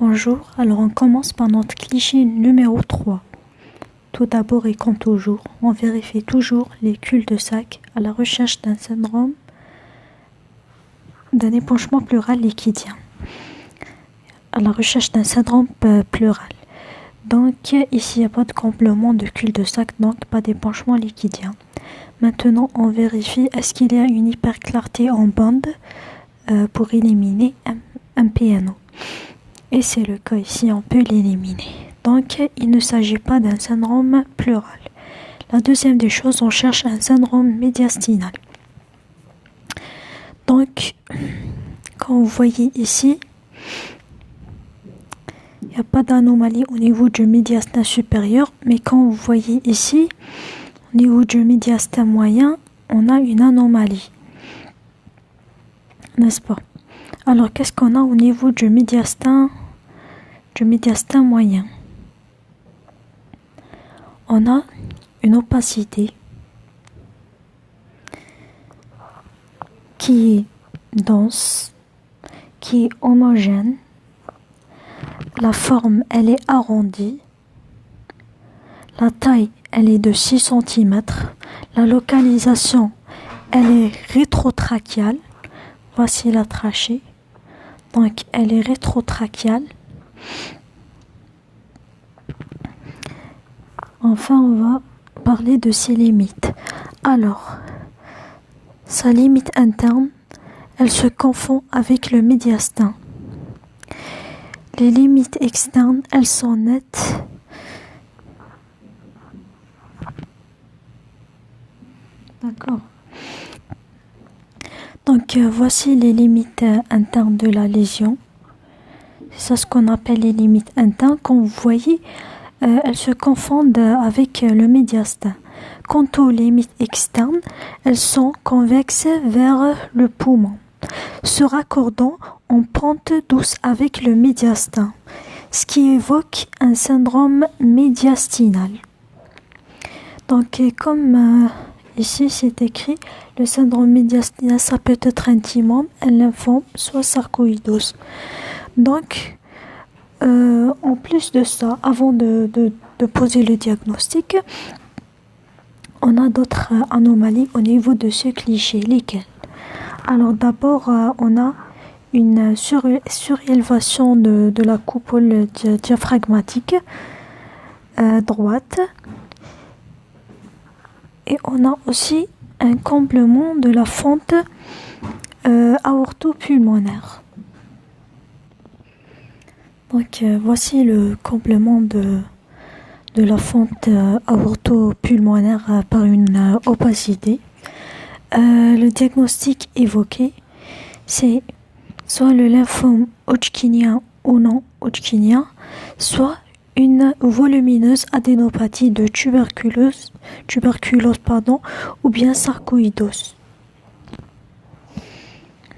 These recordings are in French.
Bonjour, alors on commence par notre cliché numéro 3. Tout d'abord et comme toujours, on vérifie toujours les culs-de-sac à la recherche d'un syndrome d'un épanchement pleural liquidien. À la recherche d'un syndrome pleural. Donc ici il n'y a pas de complément de cul-de-sac, donc pas d'épanchement liquidien. Maintenant on vérifie est-ce qu'il y a une hyperclarté en bande pour éliminer un PNO. Et c'est le cas ici, on peut l'éliminer. Donc, il ne s'agit pas d'un syndrome pleural. La deuxième des choses, on cherche un syndrome médiastinal. Donc, quand vous voyez ici, il n'y a pas d'anomalie au niveau du médiastin supérieur, mais quand vous voyez ici, au niveau du médiastin moyen, on a une anomalie. N'est-ce pas? Alors, qu'est-ce qu'on a au niveau du médiastin moyen? On a une opacité qui est dense, qui est homogène. La forme, elle est arrondie. La taille, elle est de 6 cm. La localisation, elle est rétrotrachiale. Voici la trachée. Donc, elle est rétrotrachiale. Enfin, on va parler de ses limites. Alors, sa limite interne, elle se confond avec le médiastin. Les limites externes, elles sont nettes. D'accord. Donc, voici les limites internes de la lésion. C'est ça ce qu'on appelle les limites internes. Comme vous voyez, elles se confondent avec le médiastin. Quant aux limites externes, elles sont convexes vers le poumon, se raccordant en pente douce avec le médiastin, ce qui évoque un syndrome médiastinal. Donc, comme ici c'est écrit, le syndrome médiastinal, ça peut être un thymome, un lymphome, soit sarcoïdose. Donc, en plus de ça, avant de poser le diagnostic, on a d'autres anomalies au niveau de ce cliché. Lesquelles? Alors d'abord, on a une surélévation de la coupole diaphragmatique droite. Et on a aussi un comblement de la fente aortopulmonaire. Donc voici le complément de la fente aortopulmonaire par une opacité. Le diagnostic évoqué, c'est soit le lymphome hodgkinien ou non hodgkinien, soit une volumineuse adénopathie de tuberculose ou bien sarcoïdose.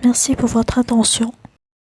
Merci pour votre attention.